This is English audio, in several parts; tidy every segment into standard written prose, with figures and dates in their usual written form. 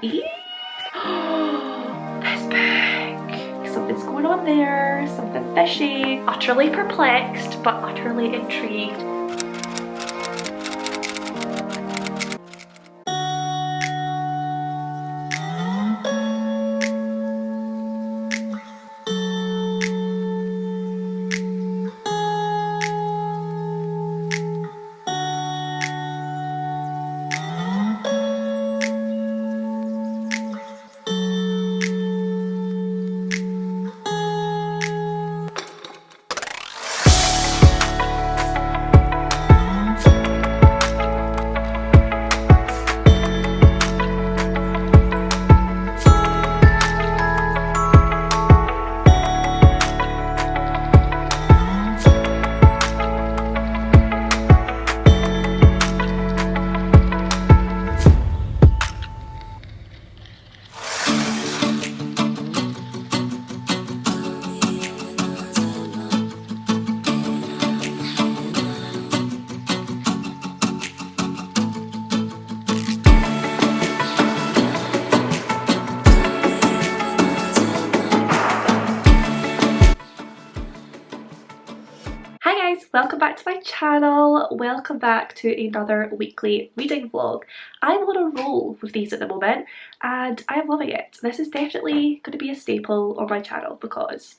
Eee! This book. Something's going on there, something fishy. Utterly perplexed, but utterly intrigued. Hi guys, welcome back to my channel. Welcome back to another weekly reading vlog. I'm on a roll with these at the moment and I'm loving it. This is definitely going to be a staple on my channel because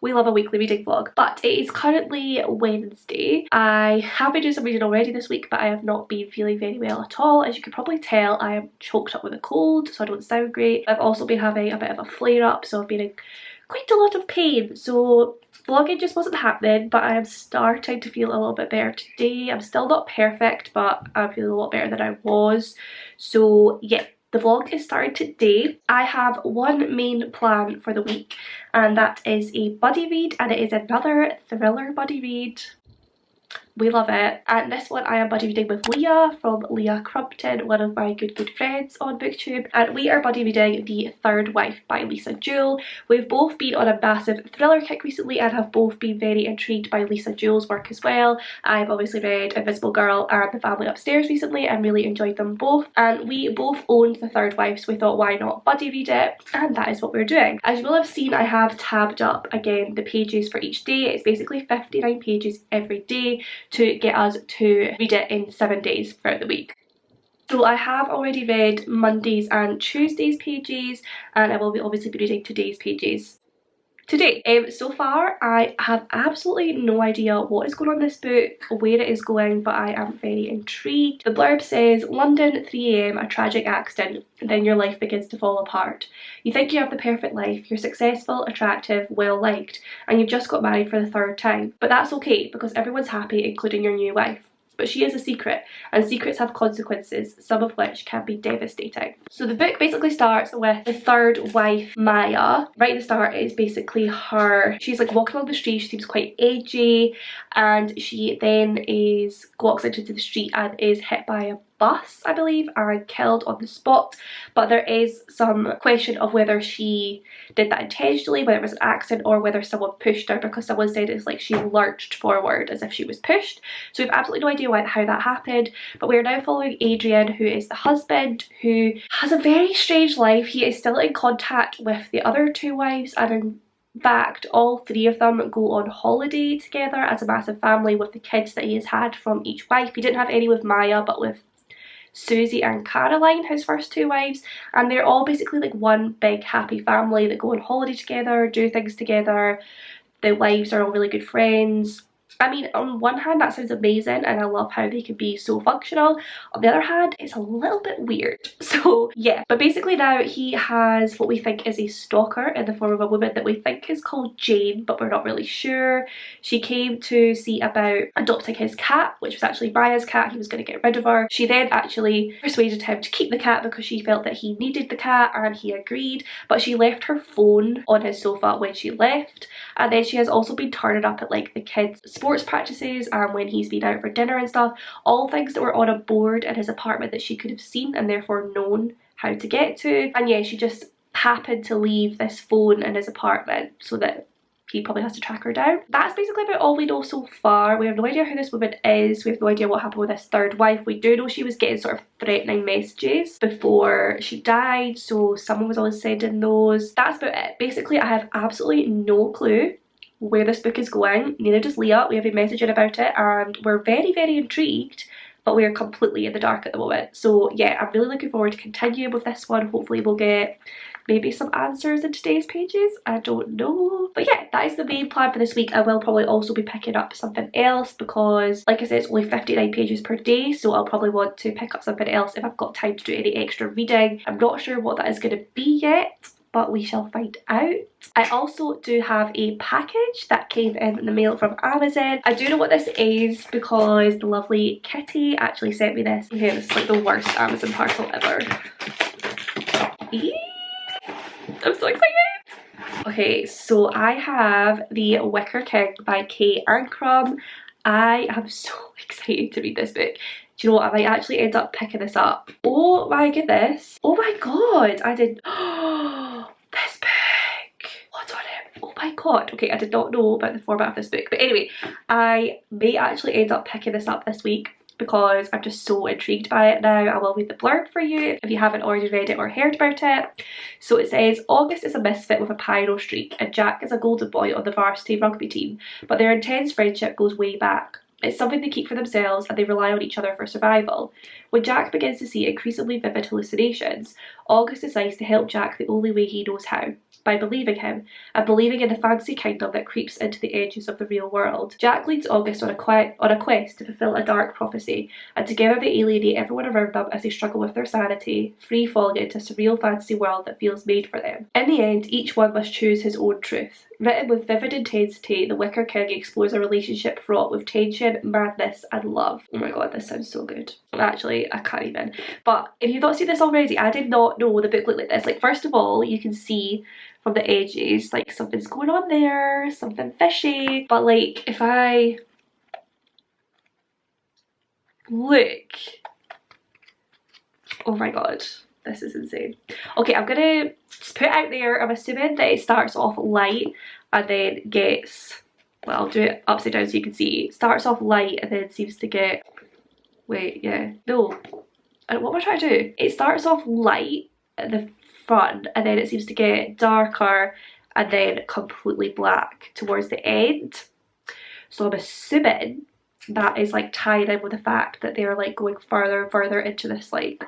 we love a weekly reading vlog. But it is currently Wednesday. I have been doing some reading already this week, but I have not been feeling very well at all. As you can probably tell, I am choked up with a cold, so I don't sound great. I've also been having a bit of a flare up, so I've been in quite a lot of pain. So vlogging just wasn't happening, but I am starting to feel a little bit better today. I'm still not perfect, but I'm feeling a lot better than I was. So yeah. The vlog is starting today. I have one main plan for the week and that is a buddy read, and it is another thriller buddy read. We love it. And this one I am buddy reading with Leah from Leah Crumpton, one of my good friends on booktube, and we are buddy reading The Third Wife by Lisa Jewell. We've both been on a massive thriller kick recently and have both been very intrigued by Lisa Jewell's work as well. I've obviously read Invisible Girl and The Family Upstairs recently and really enjoyed them both, and we both owned The Third Wife, so we thought why not buddy read it, and that is what we're doing. As you will have seen, I have tabbed up again the pages for each day. It's basically 59 pages every day to get us to read it in 7 days throughout the week. So I have already read Monday's and Tuesday's pages, and I will be obviously be reading today's pages today. So far I have absolutely no idea what is going on in this book, where it is going, but I am very intrigued. The blurb says, London, 3 AM, a tragic accident, then your life begins to fall apart. You think you have the perfect life, you're successful, attractive, well liked, and you've just got married for the 3rd time. But that's okay because everyone's happy, including your new wife. But she is a secret, and secrets have consequences, some of which can be devastating. So the book basically starts with the third wife, Maya. Right at the start is basically her, she's like walking along the street, she seems quite edgy, and she then walks into the street and is hit by a bus, I believe, and killed on the spot. But there is some question of whether she did that intentionally, whether it was an accident, or whether someone pushed her, because someone said it's like she lurched forward as if she was pushed. So we have absolutely no idea how that happened, but we are now following Adrian, who is the husband, who has a very strange life. He is still in contact with the other 2 wives, and in fact all 3 of them go on holiday together as a massive family with the kids that he has had from each wife. He didn't have any with Maya, but with Susie and Caroline, his first 2 wives, and they're all basically like one big happy family that go on holiday together, do things together. The wives are all really good friends. I mean, on one hand that sounds amazing and I love how they can be so functional. On the other hand, it's a little bit weird. So yeah, but basically now he has what we think is a stalker in the form of a woman that we think is called Jane, but we're not really sure. She came to see about adopting his cat, which was actually Maya's cat. He was going to get rid of her. She then actually persuaded him to keep the cat because she felt that he needed the cat, and he agreed, but she left her phone on his sofa when she left. And then she has also been turning up at like the kids' sports practices and when he's been out for dinner and stuff, all things that were on a board in his apartment that she could have seen and therefore known how to get to. And yeah, she just happened to leave this phone in his apartment so that he probably has to track her down. That's basically about all we know so far. We have no idea who this woman is. We have no idea what happened with this third wife. We do know she was getting sort of threatening messages before she died, so someone was always sending those. That's about it. Basically, I have absolutely no clue where this book is going. Neither does Leah. We have been messaging about it and we're very, very intrigued, but we are completely in the dark at the moment. So yeah, I'm really looking forward to continuing with this one. Hopefully we'll get maybe some answers in today's pages. I don't know. But yeah, that is the main plan for this week. I will probably also be picking up something else because, like I said, it's only 59 pages per day, so I'll probably want to pick up something else if I've got time to do any extra reading. I'm not sure what that is going to be yet, but we shall find out. I also do have a package that came in the mail from Amazon. I do know what this is because the lovely Kitty actually sent me this. Okay, this is like the worst Amazon parcel ever. Eee! I'm so excited! Okay, so I have the Wicker King by Kay Ancrum. I am so excited to read this book. Do you know what? I might actually end up picking this up. Oh my goodness. Oh my god. I did. This book. What's on it? Oh my god. Okay, I did not know about the format of this book. But anyway, I may actually end up picking this up this week because I'm just so intrigued by it now. I will read the blurb for you if you haven't already read it or heard about it. So it says, August is a misfit with a pyro streak and Jack is a golden boy on the varsity rugby team, but their intense friendship goes way back. It's something they keep for themselves and they rely on each other for survival. When Jack begins to see increasingly vivid hallucinations, August decides to help Jack the only way he knows how, by believing him, and believing in the fantasy kingdom that creeps into the edges of the real world. Jack leads August on a quest to fulfill a dark prophecy, and together they alienate everyone around them as they struggle with their sanity, free falling into a surreal fantasy world that feels made for them. In the end, each one must choose his own truth. Written with vivid intensity, The Wicker King explores a relationship fraught with tension, madness, and love. Oh my god, this sounds so good. Actually, I can't even. But if you've not seen this already, I did not know the book looked like this. Like, first of all, you can see from the edges, like, something's going on there, something fishy. But like, if I look, oh my god, this is insane. Okay, I'm gonna just put it out there. I'm assuming that it starts off light and then gets, well, I'll do it upside down so you can see. It starts off light and then seems to get, wait, yeah, no. What am I trying to do? It starts off light at the front and then it seems to get darker and then completely black towards the end. So I'm assuming that is like tied in with the fact that they're like going further and further into this like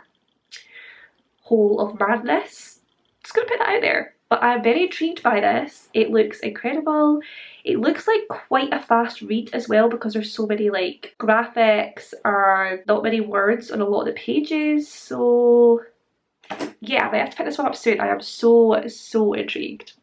hole of madness. Just gonna put that out there. But I'm very intrigued by this. It looks incredible. It looks like quite a fast read as well because there's so many like graphics and not many words on a lot of the pages. So yeah, I might have to pick this one up soon. I am so intrigued.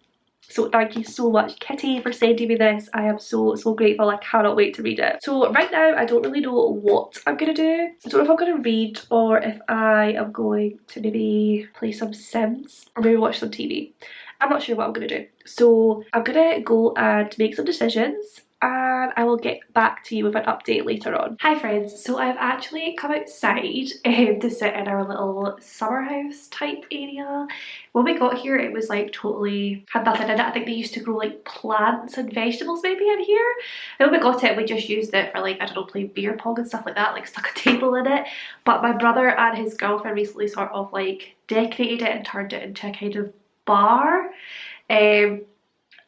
So thank you so much, Kitty, for sending me this. I am so grateful. I cannot wait to read it. So right now, I don't really know what I'm going to do. I don't know if I'm going to read or if I am going to maybe play some Sims or maybe watch some TV. I'm not sure what I'm going to do. So I'm going to go and make some decisions and I will get back to you with an update later on. Hi friends, so I've actually come outside to sit in our little summer house type area. When we got here it was like totally had nothing in it. I think they used to grow like plants and vegetables maybe in here. Then when we got it we just used it for like, I don't know, playing beer pong and stuff like that, like stuck a table in it. But my brother and his girlfriend recently sort of like decorated it and turned it into a kind of bar.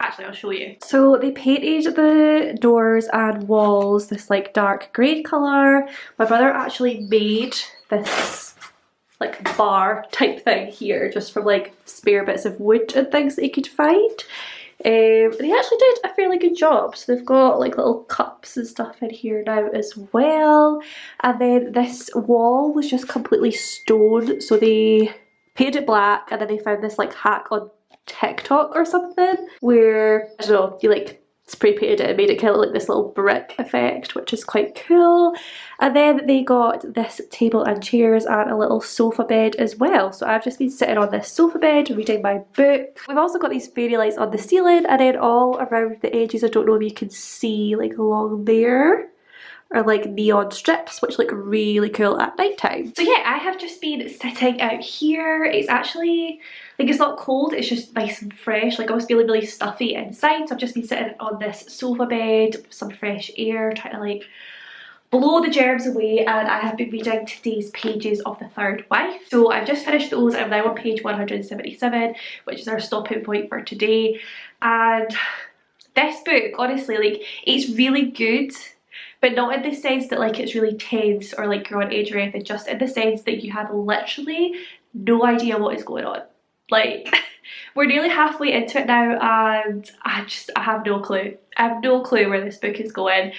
Actually, I'll show you. So they painted the doors and walls this like dark grey colour. My brother actually made this like bar type thing here just from like spare bits of wood and things that he could find. And he actually did a fairly good job. So they've got like little cups and stuff in here now as well. And then this wall was just completely stone. So they painted it black and then they found this like hack on TikTok or something where, I don't know, you like spray painted it and made it kind of like this little brick effect, which is quite cool. And then they got this table and chairs and a little sofa bed as well. So I've just been sitting on this sofa bed reading my book. We've also got these fairy lights on the ceiling and then all around the edges, I don't know if you can see like along there. are like neon strips which look really cool at night time. So yeah, I have just been sitting out here. It's actually like, it's not cold, it's just nice and fresh. Like I was feeling really stuffy inside, so I've just been sitting on this sofa bed with some fresh air, trying to like blow the germs away, and I have been reading today's pages of The Third Wife. So I've just finished those. I'm now on page 177, which is our stopping point for today. And this book, honestly, like, it's really good, but not in the sense that like it's really tense or like you're on edge or anything, just in the sense that you have literally no idea what is going on. Like, we're nearly halfway into it now and I have no clue. I have no clue where this book is going.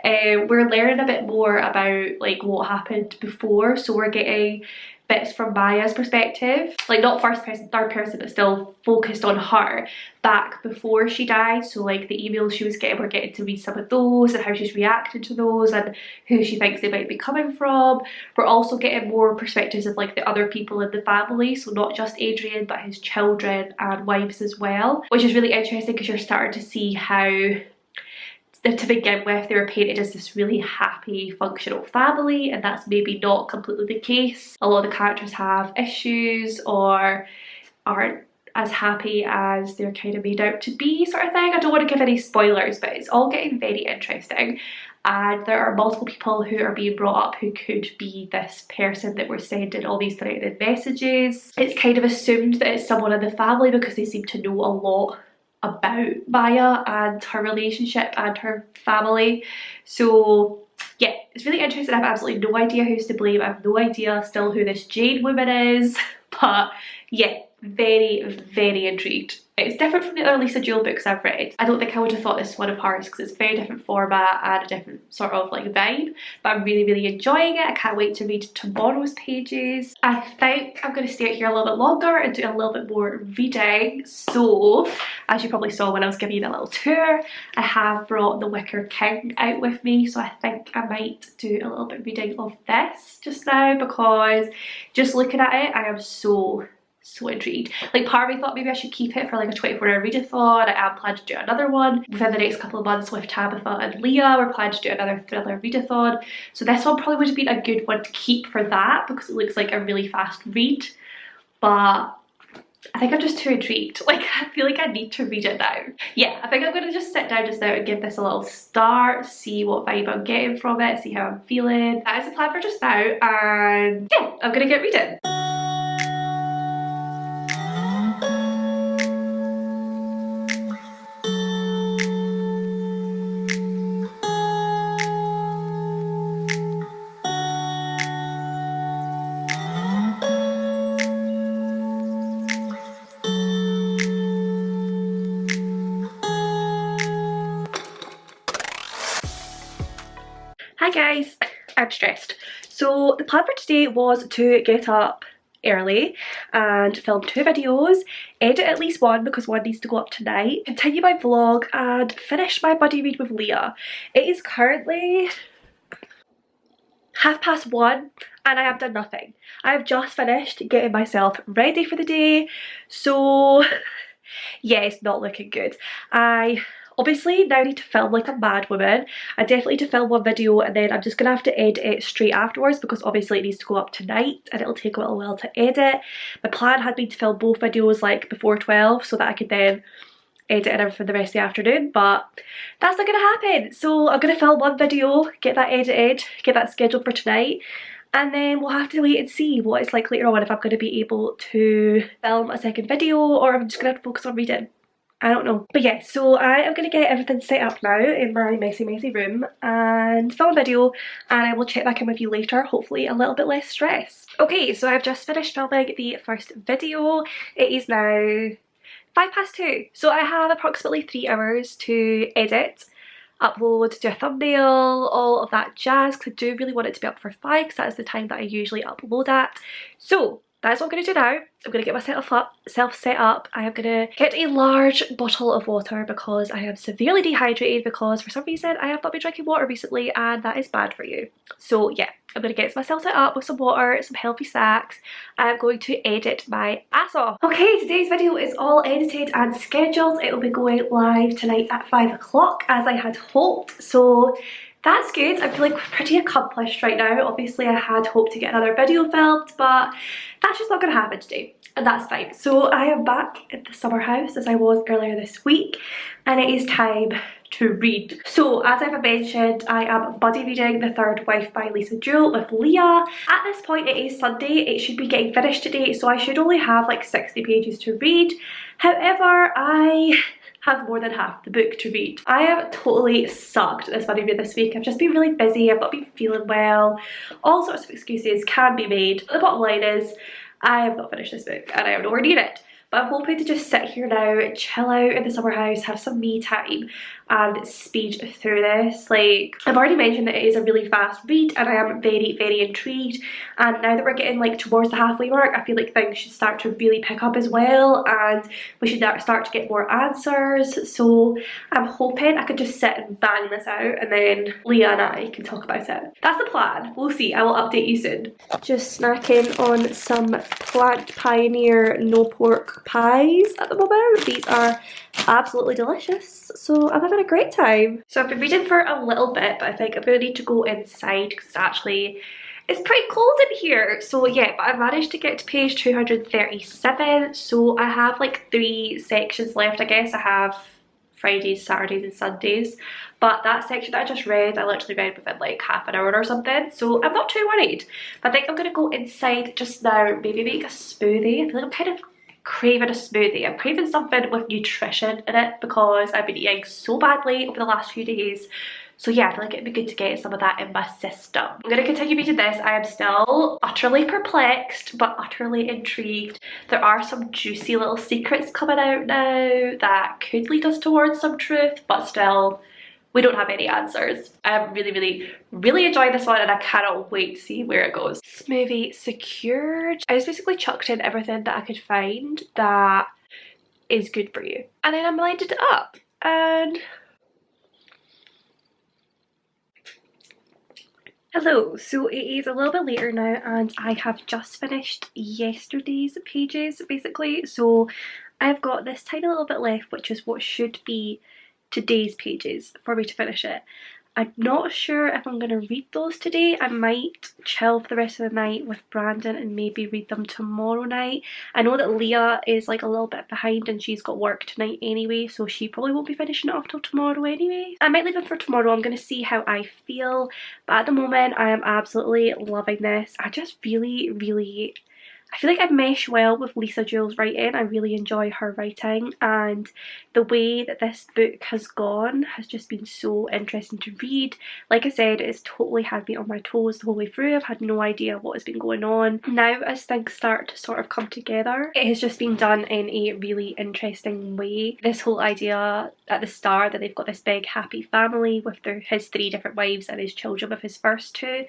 We're learning a bit more about like what happened before, so we're getting bits from Maya's perspective, like not first person, third person, but still focused on her back before she died. So like the emails she was getting, we're getting to read some of those and how she's reacted to those and who she thinks they might be coming from. We're also getting more perspectives of like the other people in the family, so not just Adrian but his children and wives as well, which is really interesting because you're starting to see how, to begin with, they were painted as this really happy, functional family, and that's maybe not completely the case. A lot of the characters have issues or aren't as happy as they're kind of made out to be, sort of thing. I don't want to give any spoilers, but it's all getting very interesting. And there are multiple people who are being brought up who could be this person that we're sending all these threatening messages. It's kind of assumed that it's someone in the family because they seem to know a lot about Maya and her relationship and her family. So yeah, it's really interesting. I have absolutely no idea who's to blame. I have no idea still who this Jane woman is, but yeah, very, very intrigued. It's different from the other Lisa Jewell books I've read. I don't think I would have thought this one of hers because it's a very different format and a different sort of like vibe, but I'm really, really enjoying it. I can't wait to read tomorrow's pages. I think I'm going to stay out here a little bit longer and do a little bit more reading. So as you probably saw when I was giving you that little tour, I have brought The Wicker King out with me, so I think I might do a little bit of reading of this just now because just looking at it, I am so intrigued. Like, part of me thought maybe I should keep it for like a 24-hour readathon. I am planning to do another one within the next couple of months with Tabitha and Leah. We're planning to do another thriller readathon, so this one probably would have been a good one to keep for that because it looks like a really fast read, but I think I'm just too intrigued. Like, I feel like I need to read it now. Yeah, I think I'm going to just sit down just now and give this a little start, see what vibe I'm getting from it, see how I'm feeling. That is the plan for just now, and yeah, I'm going to get reading. Hi guys, I'm stressed. So the plan for today was to get up early and film 2 videos, edit at least one because one needs to go up tonight, continue my vlog and finish my buddy read with Leah. It is currently 1:30 and I have done nothing. I have just finished getting myself ready for the day, so yeah, it's not looking good. I obviously now need to film like a mad woman. I definitely need to film one video and then I'm just gonna have to edit it straight afterwards because obviously it needs to go up tonight and it'll take a little while to edit. My plan had been to film both videos like before 12 so that I could then edit it for the rest of the afternoon, but that's not gonna happen. So I'm gonna film one video, get that edited, get that scheduled for tonight, and then we'll have to wait and see what it's like later on if I'm going to be able to film a second video or I'm just going to have to focus on reading. I don't know. But yeah, so I am going to get everything set up now in my messy room and film a video, and I will check back in with you later, hopefully a little bit less stress. Okay, so I've just finished filming the first video. It is now 2:05. So I have approximately 3 hours to edit, upload, do a thumbnail, all of that jazz, because I do really want it to be up for 5 because that is the time that I usually upload at. So that's what I'm going to do now. I'm going to get myself set up. I am going to get a large bottle of water because I am severely dehydrated because for some reason I have not been drinking water recently and that is bad for you. So yeah, I'm going to get myself set up with some water, some healthy snacks. I'm going to edit my ass off. Okay, today's video is all edited and scheduled. It will be going live tonight at 5 o'clock as I had hoped. So That's good. I'm feeling pretty accomplished right now. Obviously I had hoped to get another video filmed, but that's just not going to happen today, and that's fine. So I am back at the summer house as I was earlier this week, and it is time to read. So as I've mentioned, I am buddy reading The Third Wife by Lisa Jewell with Leah. At this point it is Sunday, it should be getting finished today, so I should only have like 60 pages to read. However, I have more than half the book to read. I have totally sucked at this buddy read this week. I've just been really busy, I've not been feeling well, all sorts of excuses can be made. But the bottom line is, I have not finished this book and I am nowhere near it. But I'm hoping to just sit here now, chill out in the summer house, have some me time and speed through this. Like, I've already mentioned that it is a really fast read and I am very, very intrigued. And now that we're getting like towards the halfway mark, I feel like things should start to really pick up as well and we should start to get more answers. So I'm hoping I could just sit and bang this out and then Leah and I can talk about it. That's the plan. We'll see. I will update you soon. Just snacking on some Plant Pioneer no pork pies at the moment. These are absolutely delicious, so I'm having a great time. So I've been reading for a little bit, but I think I'm gonna need to go inside because it's pretty cold in here. So yeah, but I managed to get to page 237, so I have like 3 sections left. I guess I have Fridays, Saturdays and Sundays, but that section that I just read, I literally read within like half an hour or something, so I'm not too worried. But I think I'm gonna go inside just now, maybe make a smoothie. I feel like I'm kind of craving a smoothie. I'm craving something with nutrition in it because I've been eating so badly over the last few days. So yeah, I feel like it'd be good to get some of that in my system. I'm going to continue reading this. I am still utterly perplexed but utterly intrigued. There are some juicy little secrets coming out now that could lead us towards some truth, but still we don't have any answers. I'm really enjoying this one and I cannot wait to see where it goes. Smoothie secured. I just basically chucked in everything that I could find that is good for you. And then I blended it up and... Hello, so it is a little bit later now and I have just finished yesterday's pages basically. So I've got this tiny little bit left, which is what should be today's pages for me to finish it. I'm not sure if I'm going to read those today. I might chill for the rest of the night with Brandon and maybe read them tomorrow night. I know that Leah is like a little bit behind and she's got work tonight anyway, so she probably won't be finishing it off till tomorrow anyway. I might leave them for tomorrow. I'm going to see how I feel, but at the moment I am absolutely loving this. I just I feel like I mesh well with Lisa Jewell's writing. I really enjoy her writing and the way that this book has gone has just been so interesting to read. Like I said, it's totally had me on my toes the whole way through. I've had no idea what has been going on. Now as things start to sort of come together, it has just been done in a really interesting way. This whole idea at the start that they've got this big happy family with his 3 different wives and his children with his first 2,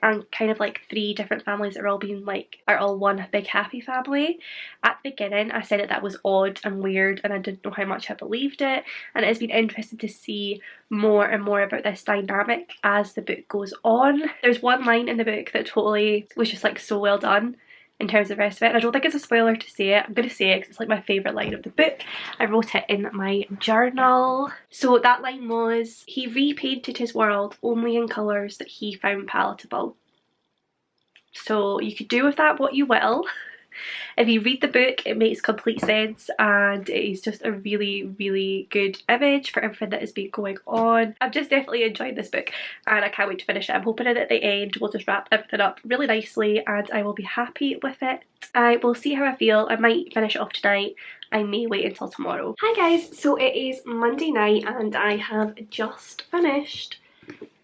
and kind of like 3 different families that are all one big happy family. At the beginning I said that was odd and weird and I didn't know how much I believed it, and it has been interesting to see more and more about this dynamic as the book goes on. There's one line in the book that totally was just like so well done in terms of the rest of it, and I don't think it's a spoiler to say it. I'm going to say it because it's like my favourite line of the book. I wrote it in my journal. So that line was, he repainted his world only in colours that he found palatable. So you could do with that what you will. If you read the book, it makes complete sense and it is just a really good image for everything that has been going on. I've just definitely enjoyed this book and I can't wait to finish it. I'm hoping that at the end we'll just wrap everything up really nicely and I will be happy with it. I will see how I feel. I might finish it off tonight. I may wait until tomorrow. Hi guys, so it is Monday night and I have just finished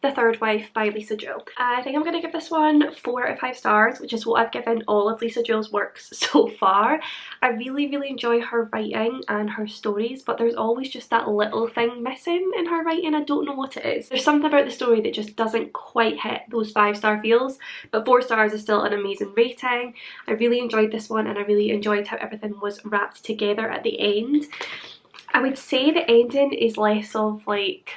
The Third Wife by Lisa Jewell. I think I'm going to give this one 4 out of 5 stars, which is what I've given all of Lisa Jewell's works so far. I really enjoy her writing and her stories, but there's always just that little thing missing in her writing. I don't know what it is. There's something about the story that just doesn't quite hit those 5-star feels, but 4 stars is still an amazing rating. I really enjoyed this one and I really enjoyed how everything was wrapped together at the end. I would say the ending is less of like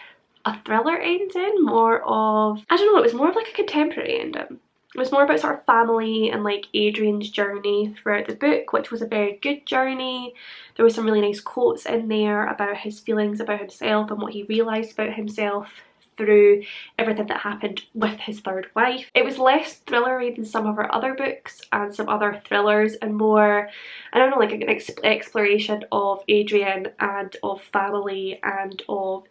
a thriller ending, more of, I don't know, it was more of like a contemporary ending. It was more about sort of family and like Adrian's journey throughout the book, which was a very good journey. There were some really nice quotes in there about his feelings about himself and what he realised about himself through everything that happened with his third wife. It was less thrillery than some of her other books and some other thrillers, and more, I don't know, like an exploration of Adrian and of family and of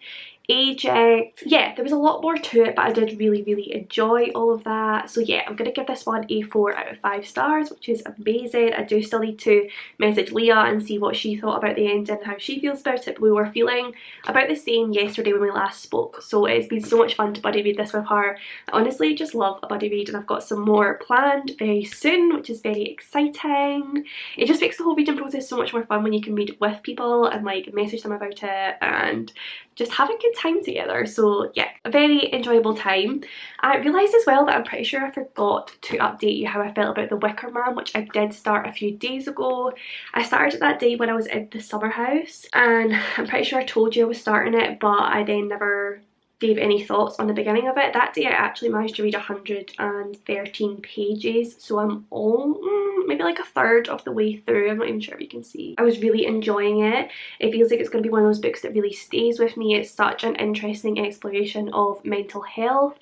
aging. Yeah, there was a lot more to it, but I did really enjoy all of that. So yeah, I'm gonna give this one a 4 out of 5 stars, which is amazing. I do still need to message Leah and see what she thought about the ending and how she feels about it, but we were feeling about the same yesterday when we last spoke, so it's been so much fun to buddy read this with her. I honestly just love a buddy read, and I've got some more planned very soon, which is very exciting. It just makes the whole reading process so much more fun when you can read with people and like message them about it and just have a good time together. So yeah, a very enjoyable time. I realised as well that I'm pretty sure I forgot to update you how I felt about The Wicker Man, which I did start a few days ago. I started it that day when I was in the summer house, and I'm pretty sure I told you I was starting it, but I then never gave any thoughts on the beginning of it. That day I actually managed to read 113 pages, so I'm all maybe like a third of the way through. I'm not even sure if you can see. I was really enjoying it. It feels like it's going to be one of those books that really stays with me. It's such an interesting exploration of mental health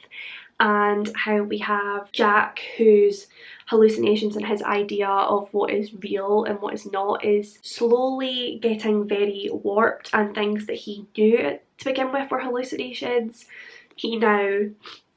and how we have Jack, whose hallucinations and his idea of what is real and what is not is slowly getting very warped, and things that he knew to begin with were hallucinations, he now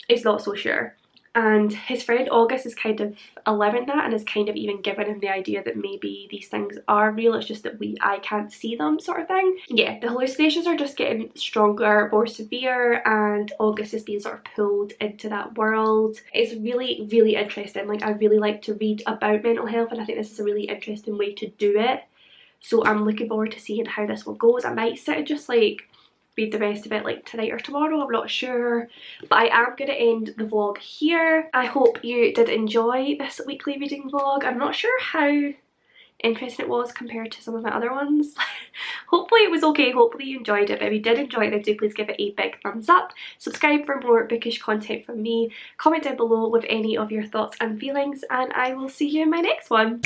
is not so sure. And his friend August is kind of allowing that and is kind of even giving him the idea that maybe these things are real, it's just that I can't see them, sort of thing. Yeah, the hallucinations are just getting stronger, more severe, and August is being sort of pulled into that world. It's really interesting. Like, I really like to read about mental health, and I think this is a really interesting way to do it. So I'm looking forward to seeing how this one goes. I might sit and just like read the rest of it like tonight or tomorrow, I'm not sure, but I am going to end the vlog here. I hope you did enjoy this weekly reading vlog. I'm not sure how interesting it was compared to some of my other ones. Hopefully it was okay, hopefully you enjoyed it, but if you did enjoy it then do please give it a big thumbs up, subscribe for more bookish content from me, comment down below with any of your thoughts and feelings, and I will see you in my next one.